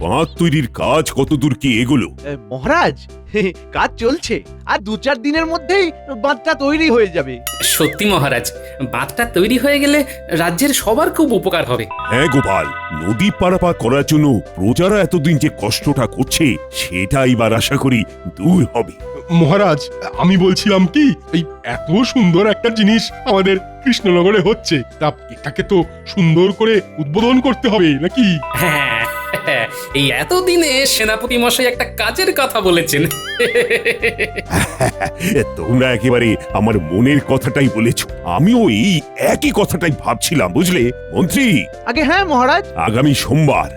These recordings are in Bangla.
বাঁধ তৈরির কাজ কতদূর কি এগোলো? মহারাজ, কাজ চলছে, আর 2-4 দিনের মধ্যেই বাঁধটা তৈরি হয়ে যাবে। সত্যি মহারাজ, বাঁধটা তৈরি হয়ে গেলে রাজ্যের সবার খুব উপকার হবে। হ্যাঁ গোপাল, নদী পারাপার করার জন্য প্রজারা এতদিন যে কষ্টটা করছে সেটা এবার আশা করি দূর হবে। মহারাজ, আমি বলছিলাম কি, এই এত সুন্দর একটা জিনিস আমাদের কৃষ্ণনগরে হচ্ছে, তা এটাকে তো সুন্দর করে উদ্বোধন করতে হবে নাকি? হ্যাঁ, এই এতদিনে সেনাপতি মশাই একটা কাজের কথা বলেছেন। তোমরা একেবারে আমার মনের কথাটাই বলেছ। আমিও এই একই কথাটাই ভাবছিলাম, বুঝলে মন্ত্রী। আগে হ্যাঁ মহারাজ। আগামী সোমবার,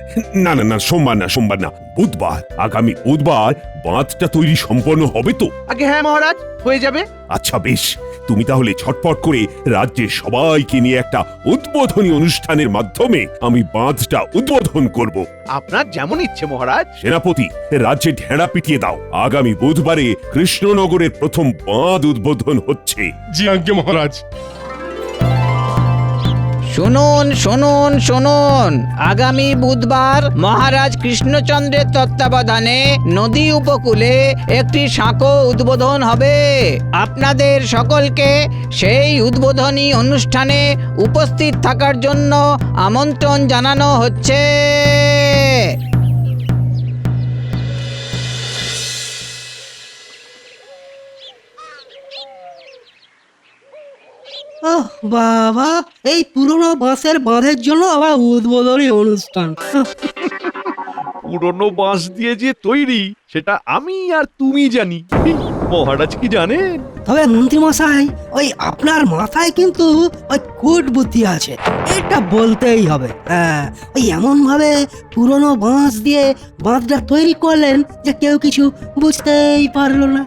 না সোমবার না, বুধবার, আগামী বুধবার বাঁধটা তৈরি সম্পন্ন হবে তো? আগে হ্যাঁ মহারাজ, হয়ে যাবে। আচ্ছা বেশ, তুমি তাহলে ছটপট করে রাজ্যের সবাইকে নিয়ে একটা উদ্বোধনী অনুষ্ঠানের মাধ্যমে আমি বাঁধটা উদ্বোধন করব। আপনার যেমন ইচ্ছে মহারাজ। সেনাপতি, রাজ্যে ঢেড়া পিটিয়ে দাও, আগামী বুধবারে কৃষ্ণনগরের প্রথম বাঁধ উদ্বোধন হচ্ছে। জি আজ্ঞে মহারাজ। শুনুন শুনুন শুনুন, আগামী বুধবার মহারাজ কৃষ্ণচন্দ্রের তত্ত্বাবধানে নদী উপকূলে একটি সাঁকো উদ্বোধন হবে। আপনাদের সকলকে সেই উদ্বোধনী অনুষ্ঠানে উপস্থিত থাকার জন্য আমন্ত্রণ জানানো হচ্ছে। ওহ বাবা, এই পুরনো বাঁশের বাঁধের জন্য আবার উদ্বোধনী অনুষ্ঠান। পুরনো বাঁশ দিয়ে যে তৈরি সেটা আমি আর তুমি জানি, মহারাজ কি জানেন? তবে মন্ত্রীমশাই, ওই আপনার মাথায় কিন্তু ওই কুট বুদ্ধি আছে, এটা বলতেই হবে। হ্যাঁ, ওই এমন ভাবে পুরনো বাঁশ দিয়ে বাঁধটা তৈরি করলেন যে কেউ কিছু বুঝতেই পারলো না।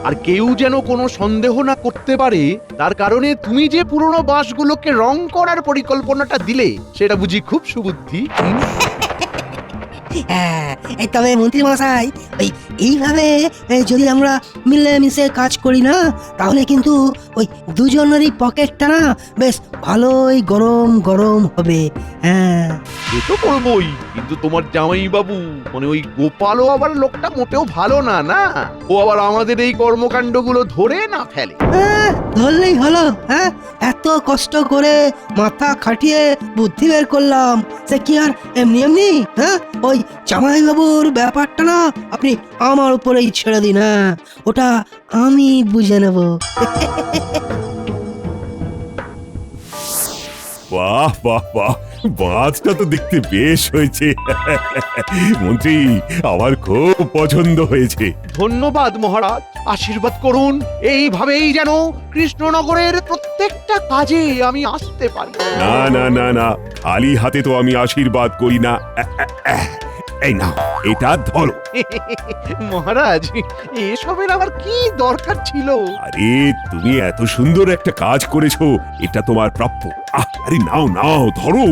আর কেউ যেন কোনো সন্দেহ না করতে পারে, তার কারণে তুমি যে পুরনো বাঁশগুলোকে রং করার পরিকল্পনাটা দিলে সেটা বুঝি খুব সুবুদ্ধি। হ্যাঁ, এই তবে মন্ত্রীমশাই, ওই এইভাবে যদি আমরা মিলেমিশে কাজ করি না, তাহলে কিন্তু ওই দুজনেরই পকেটটা না বেশ ভালোই গরম গরম হবে। হ্যাঁ, সে তো করবোই, কিন্তু তোমার জামাই বাবু মানে ওই গোপালও আবার লোকটা মোটেও ভালো না, না ও আবার আমাদের এই কর্মকাণ্ডগুলো ধরে না ফেলে। ধরলেই হলো। হ্যাঁ, এত কষ্ট করে মাথা খাটিয়ে বুদ্ধি বের করলাম, সে কি আর এমনি এমনি? হ্যাঁ, ওই জামাইবাবুর ব্যাপারটা না আপনি আমার উপরেই ছেড়ে দিন। হ্যাঁ, ওটা আমি বুঝে নেব। বাহ বাহ বাহ, বাঁধটা তো দেখতে বেশ হয়েছে। মন্ত্রী, আমার খুব পছন্দ হয়েছে। ধন্যবাদ মহারাজ, আশীর্বাদ করুন এইভাবেই যেন কৃষ্ণনগরের প্রত্যেকটা কাজে আমি আসতে পারি। না না না না, খালি হাতে তো আমি আশীর্বাদ করি না। এই নাও, এটা ধরো। মহারাজ, এসবের আবার কি দরকার ছিল? আরে তুমি এত সুন্দর একটা কাজ করেছো, এটা তোমার প্রাপ্য। আরে নাও নাও, ধরো।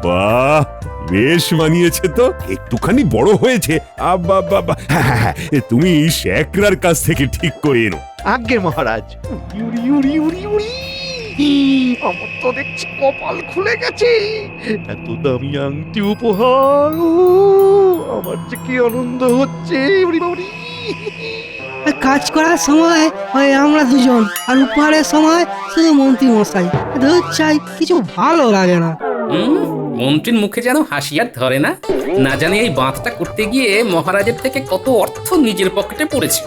বাহ, বেশ মানিয়েছে তো, একটুখানি বড় হয়েছে। হ্যাঁ, তুমি শেখরার কাছ থেকে ঠিক করে এনো। আজ্ঞে মহারাজ। উড়ি উড়ি উড়ি উড়ি, আমার তো দেখছি কপাল খুলে গেছে। এত দামি আংটি উপহার, আমার যে কি আনন্দ হচ্ছে। উড়ি উড়ি। কাজ করার সময় ওই আমরা দুজন, আর উপহারের সময় শুধু মন্ত্রী মশাই। ধর চাই, কিছু ভালো লাগে না। মন্ত্রীর মুখে যেন হাসি আর ধরে না। না জানি এই বাঁধটা করতে গিয়ে মহারাজের থেকে কত অর্থ নিজের পকেটে পড়েছে।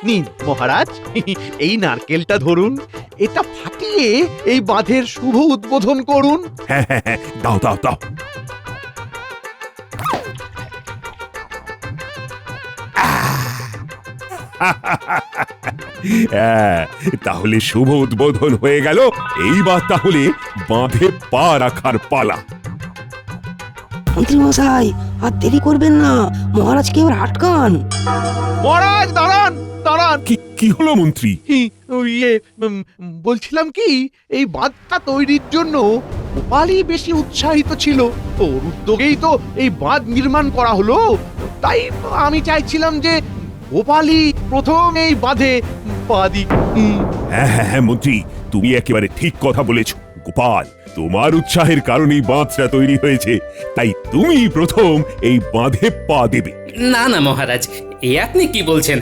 নিন মহারাজ, এই নারকেলটা ধরুন, এটা ফাটিয়ে এই বাঁধের শুভ উদ্বোধন করুন। হ্যাঁ হ্যাঁ হ্যাঁ, দাও দাও দাও। হ্যাঁ, তাহলে শুভ উদ্বোধন হয়ে গেল। এইবার তাহলে বাঁধে পা রাখার পালা। মন্ত্রী মশাই, আর দেরি করবেন না, মহারাজকে এবার আটকান। মহারাজ দাঁড়ান দাঁড়ান। কি হলো মন্ত্রী? বলছিলাম কি, এই বাঁধটা তৈরির জন্য গোপালই বেশি উৎসাহিত ছিল, ওর উদ্যোগেই তো এই বাঁধ নির্মাণ করা হলো। তাই আমি চাইছিলাম যে গোপালই প্রথম এই বাঁধে পা দিক। হ্যাঁ হ্যাঁ হ্যাঁ মন্ত্রী, তুমি একেবারে ঠিক কথা বলেছ। গোপাল, তোমার উৎসাহের কারণেই বাঁধটা তৈরি হয়েছে, তাই তুমি প্রথম এই বাঁধে পা দেবে। না না মহারাজ, এ আপনি কি বলছেন?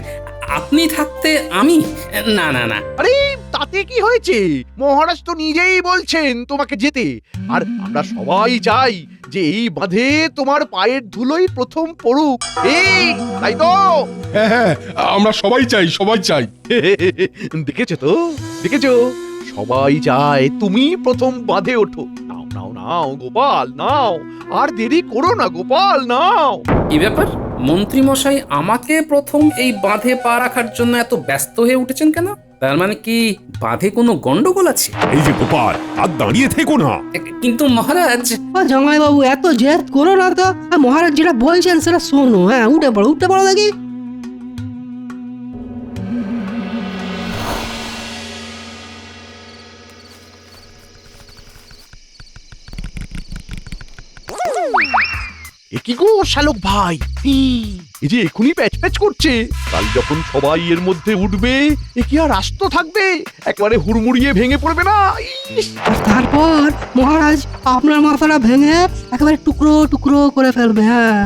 আপনি থাকতে আমি? না না না। আরে তাতে কি হয়েছে? মহারাজ তো নিজেই বলছেন তোমাকে যেতে, আর আমরা সবাই চাই যে এই বাঁধে তোমার পায়ের ধুলোই প্রথম পড়ুক। এই তাই তো? হ্যাঁ হ্যাঁ, আমরা সবাই চাই, সবাই চাই। দেখেছো তো, দেখেছো, সবাই চায় তুমি প্রথম বাঁধে ওঠো। নাও নাও নাও গোপাল, নাও, আর দেরি করো না গোপাল, নাও। কি ব্যাপার, মন্ত্রী মশাই আমাকে প্রথম এই বাঁধে পা রাখার জন্য এত ব্যস্ত হয়ে উঠেছেন কেন? তার মানে কি বাঁধে কোনো গন্ডগোল আছে? এই যে গোপাল, আর দাঁড়িয়ে থেকো না। কিন্তু মহারাজ, জামাই বাবু এত জেদ করো না তো। মহারাজ যেটা বলছেন সেটা শোনো। হ্যাঁ, উঠে পড়ো দেখি। এ কি গো শালক ভাই, এই যে এখনই প্যাচ প্যাচ করছে। কাল যখন সবাই এর মধ্যে উঠবে, এ কি আর আস্ত থাকবে? একেবারে হুড়মুড়িয়ে ভেঙে পড়বে না? ইস! আর তারপর মহারাজ আপনার মাথাটা ভেঙে একেবারে টুকরো টুকরো করে ফেলবে। হ্যাঁ,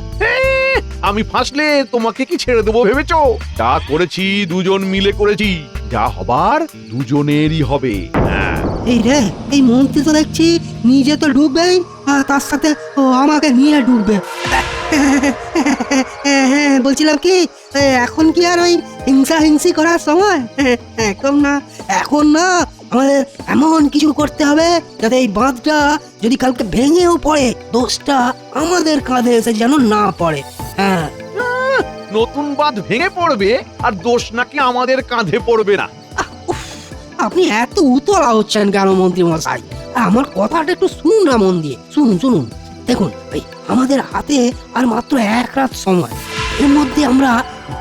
আমি ফাঁসলে তোমাকে কি ছেড়ে দেবো ভেবেছো? যা করেছি দুজন মিলে করেছি, যা হবার দুজনেরই হবে। হ্যাঁ। এই রে, এই মন্ত্রী তো দেখছি নিজে তো ডুববেই, আর তার সাথে ও আমাকে নিয়ে ডুববে। হ্যাঁ, বলছিলাম কি, এখন কি আর ওই হিংসি করার সময়? এখন না আমাদের এমন কিছু করতে হবে যাতে এই বাঁধটা যদি কালকে ভেঙেও পড়ে, দোষটা আমাদের কাঁধে এসে যেন না পড়ে। হ্যাঁ, নতুন বাঁধ ভেঙে পড়বে আর দোষ নাকি আমাদের কাঁধে পড়বে না? আপনি এত উতলা হচ্ছেন কেন মন্ত্রী মশাই? আমার কথাটা একটু শুনুন না মন দিয়ে। শুনুন, দেখুন, আমাদের হাতে আর মাত্র এক রাত সময়। এর মধ্যে আমরা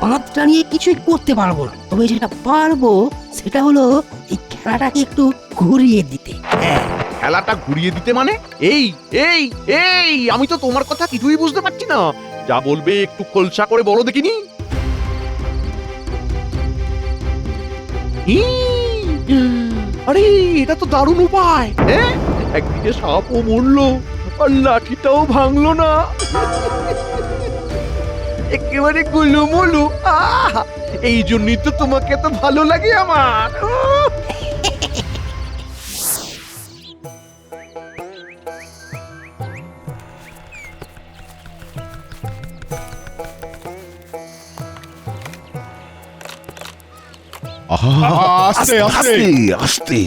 বাঁধটা নিয়ে কিছুই করতে পারবো না। তবে যেটা পারবো সেটা হলো এই খেলাটাকে একটু ঘুরিয়ে দিতে। হ্যাঁ, খেলাটা ঘুরিয়ে দিতে মানে? এই এই এই আমি তো তোমার কথা কিছুই বুঝতে পারছি না। যা বলবে একটু খোলসা করে বলো দেখিনি। আরে এটা তো দারুণ উপায়। হ্যাঁ, একদিকে সাপও মরলো আর লাঠিটাও ভাঙলো না। একেবারে গুলুমুলু। এই জন্যই তো তোমাকে তো ভালো লাগে আমার। আস্তে আস্তে আস্তে।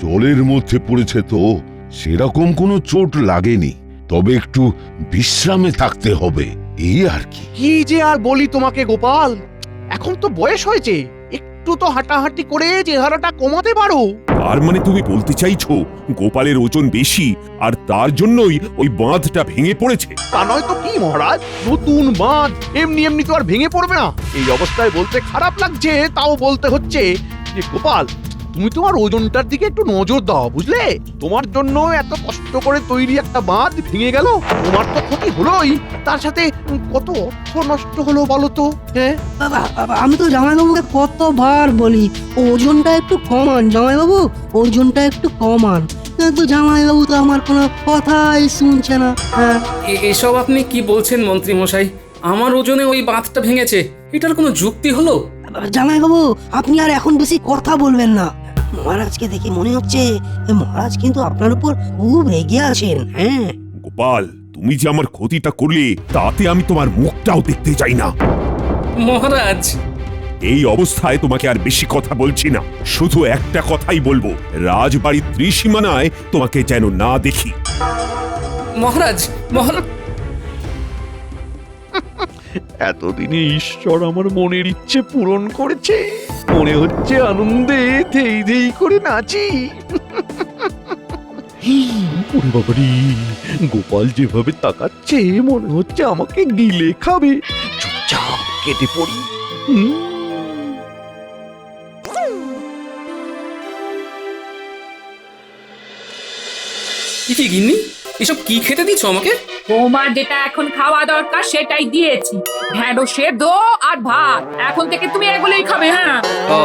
জলের মধ্যে পড়েছে তো সেরকম কোনো চোট লাগেনি, তবে একটু বিশ্রামে থাকতে হবে, এই আর কি। কি যে আর বলি তোমাকে গোপাল, এখন তো বয়স হয়েছে, একটু তো হাঁটাহাঁটি করে চেহারাটা কমাতে পারো। তার মানে তুমি বলতে চাইছো গোপালের ওজন বেশি আর তার জন্যই ওই বাঁধটা ভেঙে পড়েছে? তা নয় তো কি মহারাজ, নতুন বাঁধ এমনি এমনি তো আর ভেঙে পড়বে না। এই অবস্থায় বলতে খারাপ লাগছে, তাও বলতে হচ্ছে যে গোপাল, তুমি তোমার ওজনটার দিকে একটু নজর দাও, বুঝলে? তোমার জন্য এত কষ্ট করে তৈরি একটা বাঁধ ভেঙে গেল, তোমার তো ক্ষতি হলোই, তার সাথে কত অর্থ নষ্ট হলো বলো তো। হ্যাঁ, আমি তো জামাইবাবুকে কতবার বলি ওজনটা একটু কমান, জামাইবাবু ওজনটা একটু কমান, কিন্তু জামাইবাবু তো আমার কোনো কথাই শুনছে না। হ্যাঁ, এসব আপনি কি বলছেন মন্ত্রী মশাই? আমার ওজনে ওই বাঁধটা ভেঙেছে, এটার কোনো যুক্তি হলো? জামাইবাবু আপনি আর এখন বেশি কথা বলবেন না। মহারাজকে দেখে মনে হচ্ছে মহারাজ কিন্তু আপনার উপর খুব রেগে আছেন। হ্যাঁ গোপাল, তুমি যে আমার ক্ষতিটা করলে তাতে আমি তোমার মুখটাও দেখতে চাই না। মহারাজ, এই অবস্থায় তোমাকে আর বেশি কথা বলছি না, শুধু একটা কথাই বলবো, রাজবাড়ির ত্রিসীমানায় তোমাকে যেন না দেখি। মহারাজ, মহারাজ, এতদিনে ঈশ্বর আমার মনের ইচ্ছে পূরণ করেছে, মনে হচ্ছে আনন্দে ধেই ধেই করে নাচি। ওরে বাবারি, গোপাল যেভাবে তাকাচ্ছে মনে হচ্ছে আমাকে গিলে খাবে। চুপচাপ কেটে পড়ি। কি গিন্নি, এসব কি খেতে দিচ্ছ আমাকে? তোমার যেটা এখন খাওয়া দরকার সেটাই দিয়েছি, ঢেঁড়স সেদ্ধ আর ভাত। এখন থেকে তুমি এগুলোই খাবে। হ্যাঁ, ও,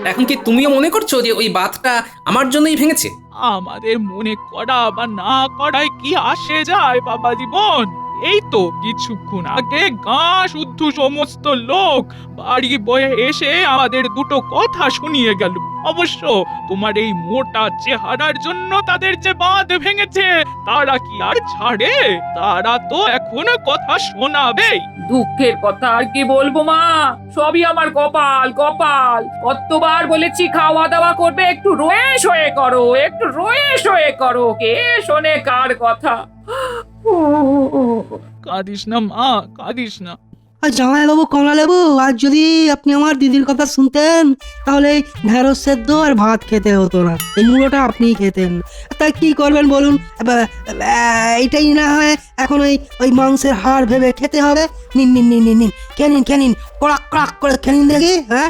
এখন কি তুমিও মনে করছো যে ওই বাতটা আমার জন্যই ভেঙেছে? আমাদের মনে করা বা না করায় কি আসে যায় বাবা জীবন? এই তো কিছুক্ষণ আগে গাঁ শুদ্ধ সমস্ত লোক বাড়ি বয়ে এসে আমাদের দুটো কথা শুনিয়ে গেল। অবশ্য তোমার এই মোটা চেহারার জন্য তাদের যে বাঁধ ভেঙেছে তারা কি আর ছাড়ে? তারা তো এখন কথা শোনাবেই। দুঃখের কথা আর কি বলবো মা, সবই আমার কপাল। কপাল কতবার বলেছি খাওয়া দাওয়া করবে, একটু রয়ে শয়ে করো, একটু রয়ে শয়ে করো। কে শোনে কার কথা? কাঁদিস না মা, কাঁদিস না। আর জামাইবাবু, কমলালেবু, আজ যদি আপনি আমার দিদির কথা শুনতেন তাহলে এই ঢেঁড়স সেদ্ধ আর ভাত খেতে হতো না, এই মুড়োটা আপনিই খেতেন। তাই কি করবেন বলুন? এইটাই না হয় এখন ওই মাংসের হাড় ভেবে খেতে হবে। নিন নিন নিন নিন নিন, খেনিন খেনিন, কড়াক কড়াক করে খেনিন দেখি। হ্যাঁ,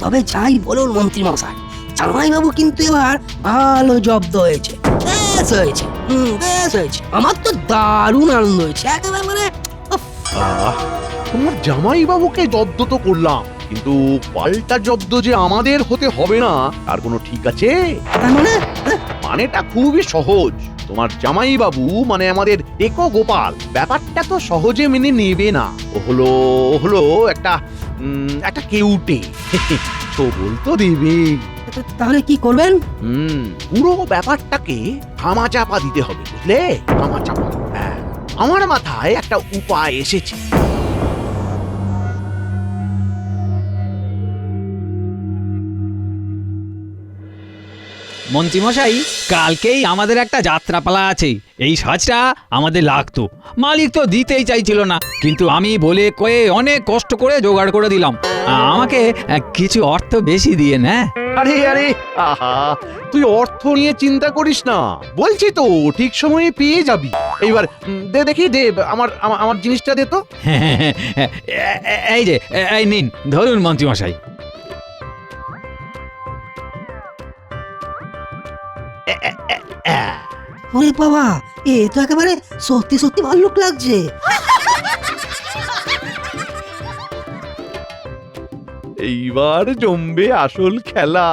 তবে যাই বলুন মন্ত্রী মশাই, জামাইবাবু কিন্তু এবার ভালো জব্দ হয়েছে, বেশ হয়েছে। বেশ হয়েছে, আমার তো দারুণ আনন্দ হয়েছে একেবারে। মানে তোমার জামাই বাবুকে জব্দ তো করলাম, কিন্তু পাল্টা জব্দ যে আমাদের হতে হবে না তার কোনো ঠিক আছে? তার মানে মানেটা খুবই সহজ। তোমার জামাই বাবু মানে আমাদের টেকো গোপাল ব্যাপারটা তো সহজে মেনে নেবে না। ও হলো একটা কেউটে। ছবল তো দেবে। তাহলে কি করবেন? পুরো ব্যাপারটাকে ধামাচাপা দিতে হবে, বুঝলে? ধামাচাপা। হ্যাঁ, আমার মাথায় একটা উপায় এসেছে। মন্ত্রীমশাই, কালকেই আমাদের একটা যাত্রাপালা আছে। এই সাজটা আমাদের লাগতো, মালিক তো দিতেই চাইছিল না, কিন্তু আমি বলে কয়ে অনেক কষ্ট করে জোগাড় করে দিলাম। আমাকে কিছু অর্থ বেশি দিয়ে না। আরে আরে, আহা, তুই অর্থ নিয়ে চিন্তা করিস না, বলছি তো ঠিক সময়ে পেয়ে যাবি। এইবার দে দেখি, দে আমার জিনিসটা দে তো। এই যে, এই নিন, ধরুন মন্ত্রীমশাই। ওরে বাবা, এ তো একেবারে সত্যি সত্যি ভাল্লুক লাগছে। এইবার জমবে আসল খেলা।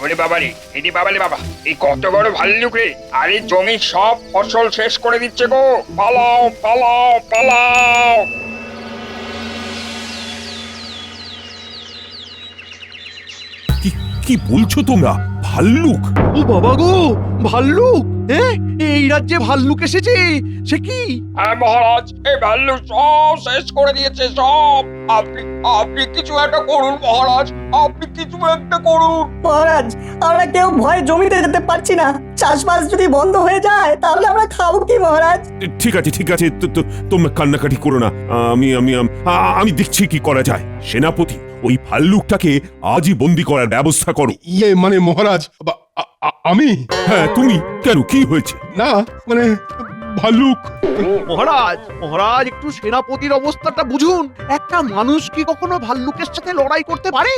ওরে বাবারে, এটি বাবালে বাবা, এই কত বড় ভাল্লুক রে! আরে জমির সব ফসল শেষ করে দিচ্ছে গো! পালাও পালাও পালাও! কি বলছো তোমরা? ভাল্লুক? ও বাবা গো, ভাল্লুক! এই রাজ্যে ভাল্লুক এসেছে? সে কি? হ্যাঁ মহারাজ, এই ভাল্লুক সব শেষ করে দিয়েছে, সব। আপনি কিছু একটা করুন মহারাজ, আপনি কিছু একটা করুন। মহারাজ, আমরা কেউ ভয়ে জমিতে যেতে পারছি না। চাষবাস যদি বন্ধ হয়ে যায় তাহলে আমরা খাবো কি মহারাজ? ঠিক আছে ঠিক আছে, তোমরা কান্নাকাটি করো না। আমি দেখছি কি করা যায়। সেনাপতি, ওই ভাল্লুকটাকে আজই বন্দি করার ব্যবস্থা করো। মানে মহারাজ, আমি? হ্যাঁ তুমি। কেন, কি হয়েছে? না মানে ভাল্লুক। মহারাজ একটু সেনাপতির অবস্থাটা বুঝুন। একটা মানুষ কি কখনো ভাল্লুকের সাথে লড়াই করতে পারে?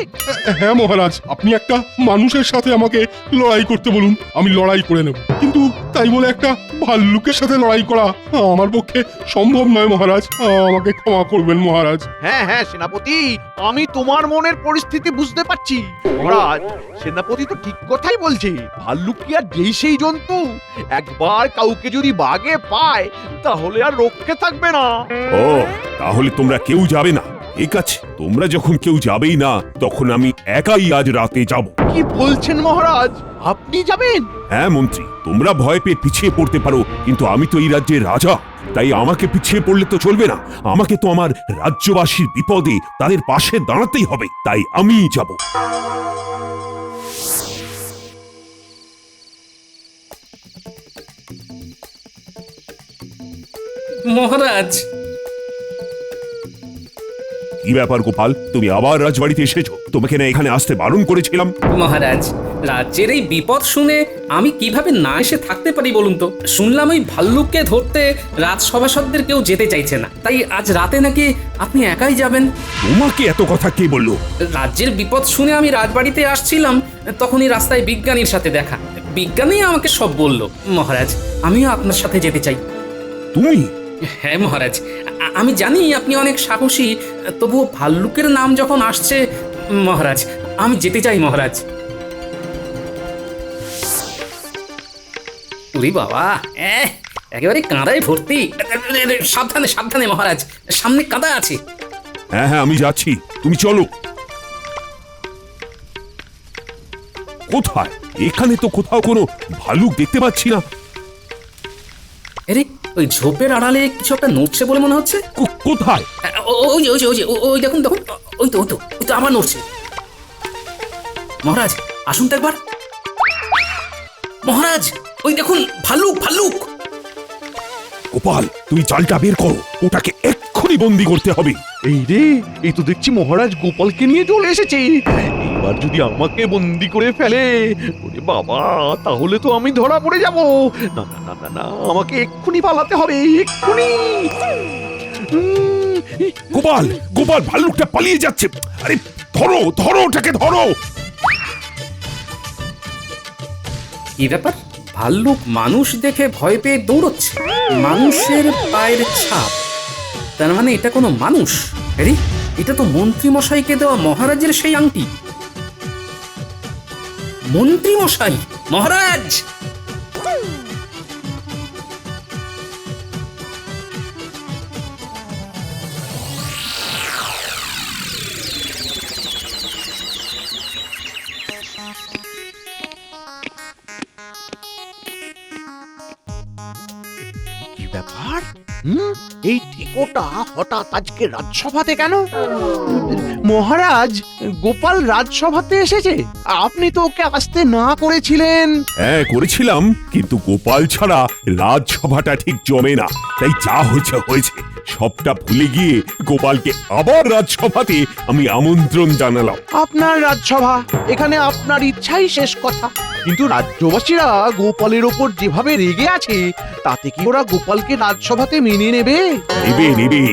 হ্যাঁ মহারাজ, আপনি একটা মানুষের সাথে আমাকে লড়াই করতে বলুন, আমি লড়াই করে নেব, কিন্তু তাই বলে একটা ভাল্লুকের সাথে লড়াই করা আমার পক্ষে সম্ভব নয় মহারাজ। আমাকে ক্ষমা করবেন মহারাজ। হ্যাঁ সেনাপতি, আমি তোমার মনের পরিস্থিতি বুঝতে পারছি। মহারাজ, সেনাপতি তো ঠিক কথাই বলছে। ভাল্লুক কি আর যেই সেই জন্তু? একবার কাউকে যদি বাগে পায় তাহলে আর রক্ষে থাকবে না। ও, তাহলে তোমরা কেউ যাবে না? ঠিক আছে, তোমরা যখন কেউ যাবেই না, তখন আমি একাই আজ রাতে যাব। কি বলছেন মহারাজ? আপনি যাবেন? হ্যাঁ মন্ত্রী, তোমরা ভয় পেয়ে পিছিয়ে পড়তে পারো, কিন্তু আমি তো এই রাজ্যের রাজা, তাই আমাকে পিছিয়ে পড়লে তো চলবে না। আমাকে তো আমার রাজ্যবাসীর বিপদে তাদের পাশে দাঁড়াতেই হবে, তাই আমিই যাব। মহারাজ, কি ব্যাপার গোপাল, তুমি আবার রাজবাড়িতে এসেছো? তোমাকে না এখানে আসতে বারণ করেছিলাম? মহারাজ, রাজ্যের এই বিপদ শুনে আমি কিভাবে না এসে থাকতে পারি বলুন তো? শুনলাম ওই ভাল্লুককে ধরতে রাজসভাসদদের কেউ যেতে চাইছে না, তাই আজ রাতে নাকি আপনি একাই যাবেন। তোমাকে এত কথা কে বললো? রাজ্যের বিপদ শুনে আমি রাজবাড়িতে আসছিলাম, তখনই রাস্তায় বিজ্ঞানীর সাথে দেখা। বিজ্ঞানী আমাকে সব বলল। মহারাজ, আমিও আপনার সাথে যেতে চাই। তুমি? হ্যাঁ মহারাজ, আমি জানি আপনি অনেক সাহসী, তবুও ভাল্লুকের নাম যখন আসছে মহারাজ, আমি যেতে চাই মহারাজ। উরি বাবা, একেবারে কাঁদায় ভর্তি। সাবধানে সাবধানে মহারাজ, সামনে কাঁদা আছে। হ্যাঁ হ্যাঁ, আমি যাচ্ছি, তুমি চলো। কোথায়? এখানে তো কোথাও কোনো ভালুক দেখতে পাচ্ছি না। আরে, ওই ঝোপের আড়ালে কিছু একটা নড়ছে বলে মনে হচ্ছে। কোথায়? ওই দেখুন দেখুন, ওই তো আবার নড়ছে। মহারাজ, আসুন তো একবার। মহারাজ, ওই দেখুন, ভাল্লুক ভাল্লুক। গোপাল, তুমি জালটা বের করো, ওটাকে এক্ষুনি বন্দি করতে হবে। এই রে, এই তো দেখছি মহারাজ গোপালকে নিয়ে চলে এসেছে। এবার যদি আমাকে বন্দি করে ফেলে, ওরে বাবা, তাহলে তো আমি ধরা পড়ে যাব। না না না না না, আমাকে এক্ষুনি পালাতে হবে, এক্ষুনি। গোপাল, গোপাল, ভাল্লুকটা পালিয়ে যাচ্ছে। আরে ধরো ধরো, ওটাকে ধরো। কি ব্যাপার? ভাল্লুক মানুষ দেখে ভয় পেয়ে দৌড়চ্ছে। মানুষের পায়ের ছাপ, তার মানে এটা কোনো মানুষ। আরে, এটা তো মন্ত্রী মশাইকে দেওয়া মহারাজের সেই আংটি। মন্ত্রী মশাই, মহারাজ! কি ব্যাপার? এই টিকোটা হঠাৎ আজকে রাজসভাতে কেন? মহারাজ, গোপাল রাজসভাতে এসেছে? আপনি তো ওকে আসতে না করেছিলেন। হ্যাঁ করেছিলাম, কিন্তু গোপাল ছাড়া রাজসভাটা ঠিক জমে না, তাই যা হয়েছে হয়েছে। সবটা ভুলে গিয়ে গোপালকে আবার রাজসভাতে আমি আমন্ত্রণ জানালাম। আপনার রাজসভা, এখানে আপনার ইচ্ছাই শেষ কথা। কিন্তু রাজ্যবাসীরা গোপালের ওপর যেভাবে রেগে আছে, তাতে কি ওরা গোপালকে রাজসভাতে মেনে নেবে? নেবে নেবে।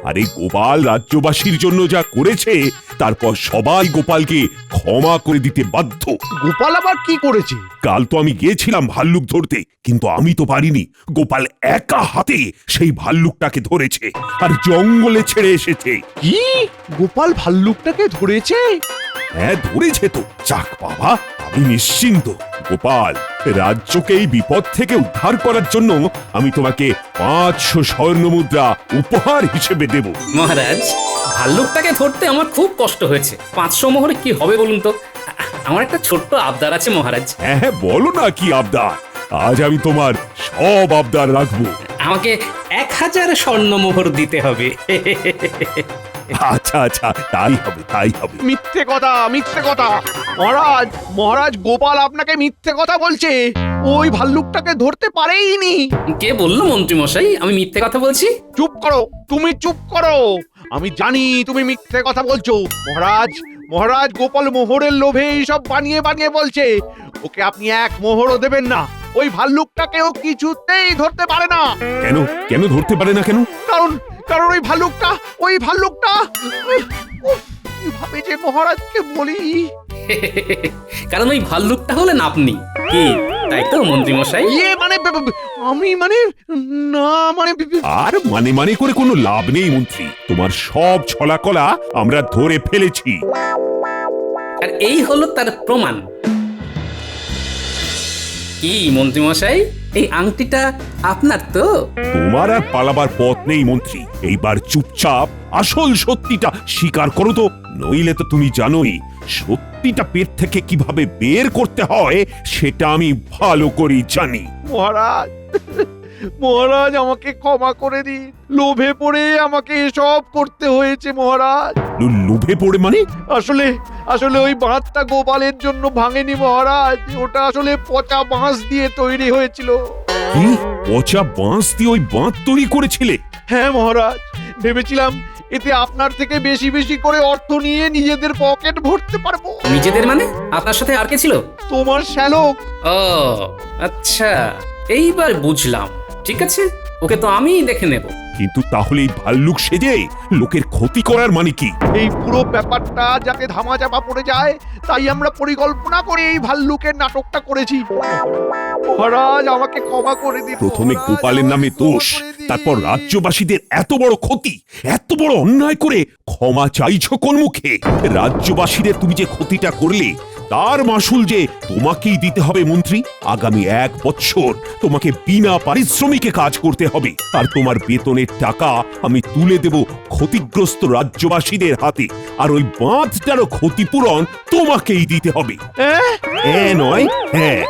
আরে গোপাল রাজ্যবাসীর জন্য যা করেছে, তারপর সবাই গোপালকে ক্ষমা করে দিতে বাধ্য। গোপাল আবার কি করেছে? কাল তো আমি গিয়েছিলাম ভাল্লুক ধরতে, কিন্তু আমি তো পারিনি। গোপাল একা হাতে সেই ভাল্লুকটাকে ধরেছে আর জঙ্গলে ছেড়ে এসেছে। কি? গোপাল ভাল্লুকটাকে ধরেছে? হ্যাঁ ধরেছে তো। যাক বাবা, আমি নিশ্চিন্ত। গোপাল, রাজ্যকে এই বিপদ থেকে উদ্ধার করার জন্য আমি তোমাকে 500 স্বর্ণ মুদ্রা উপহার হিসেবে দেব। মহারাজ, ভাল্লুকটাকে ধরতে আমার খুব কষ্ট হয়েছে। 500 মোহরে কি হবে বলুন তো? আমার একটা ছোট্ট আবদার আছে মহারাজ। হ্যাঁ হ্যাঁ, বলো না কি আবদার। আজ আমি তোমার সব আবদার রাখবো। আমাকে 1000 স্বর্ণ মোহর দিতে হবে। আচ্ছা আচ্ছা, তাই হবে তাই হবে। মিথ্যে কথা, মিথ্যে কথা। মহারাজ, মহারাজ, গোপাল আপনাকে মিথ্যে কথা বলছে। ওই ভাল্লুকটাকে ধরতে পারেইনি। কে বললো মন্ত্রী মশাই আমি মিথ্যে কথা বলছি? চুপ করো, তুমি চুপ করো। আমি জানি তুমি মিথ্যে কথা বলছো। মহারাজ, মহারাজ, গোপাল মোহরের লোভে এইসব বানিয়ে বানিয়ে বলছে। ওকে আপনি 1 মোহরও দেবেন না। ওই ভাল্লুকটাকেও কিছুতেই ধরতে পারে না। কেন কেন ধরতে পারে না কেন? কারণ কারণ ওই ভাল্লুকটা কিভাবে যে মহারাজকে বলি। কারণ ওই ভাল্লুকটা হলেন আপনি। কি তাই তো মন্ত্রী মশাই? আমি আর মানে করে কোনো লাভ নেই মন্ত্রী। তোমার সব ছলাকলা আমরা ধরে ফেলেছি। আর এই হলো তার প্রমাণ। কি মন্ত্রী মশাই, এই আংটিটা আপনার তো? তোমার আর পালাবার পথ নেই মন্ত্রী। এইবার চুপচাপ আসল সত্যিটা স্বীকার করো তো, নইলে তো তুমি জানোই সত্যিটা পেট থেকে কিভাবে বের করতে হয় সেটা আমি ভালো করেই জানি। মহারাজ মহারাজ আমাকে ক্ষমা করে দিন, লোভে পড়ে আমাকে এসব করতে হয়েছে মহারাজ। লোভে পড়ে মানে? আসলে আসলে ওই বাঁধটা গোপালের জন্য ভাঙেনি মহারাজ, ওটা আসলে পচা বাঁশ দিয়ে তৈরি হয়েছিল। কি পচা বাঁশ দিয়ে ওই বাঁধ তৈরি করেছিলে? হ্যাঁ মহারাজ, ভেবেছিলাম এতে আপনার থেকে বেশি বেশি করে অর্থ নিয়ে নিজেদের পকেট ভরতে পারবো। নিজেদের মানে? আপনার সাথে আর কে ছিল? তোমার শ্যালক। ও আচ্ছা, এইবার বুঝলাম। ঠিক আছে, ওকে তো আমিই দেখে নেব। কিন্তু তাহলে এই ভাল্লুক সেজে লোকের ক্ষতি করার মানে কি? এই পুরো ব্যাপারটা যাতে ধামাচাপা পড়ে যায়, তাই আমরা পরিকল্পনা করে এই ভাল্লুকের নাটকটা করেছি। মহারাজ আমাকে ক্ষমা করে দিন। প্রথমে মহারাজ, গোপালের নামে আমাকে দোষ, ক্ষমা করে দিন। তারপর রাজ্যবাসীদের এত বড় ক্ষতি, এত বড় অন্যায় করে ক্ষমা চাইছো কোন মুখে? রাজ্যবাসীদের তুমি যে ক্ষতিটা করলে তার মাসুল যে তোমাকেই দিতে হবে মন্ত্রী। আগামী 1 বছর তোমাকে বিনা পারিশ্রমিকে কাজ করতে হবে, আর তোমার বেতনের টাকা আমি তুলে দেব ক্ষতিগ্রস্ত রাজ্যবাসীদের হাতে, আর ওই বাঁধটারও ক্ষতিপূরণ তোমাকেই দিতে হবে। হ্যাঁ নয় হ্যাঁ।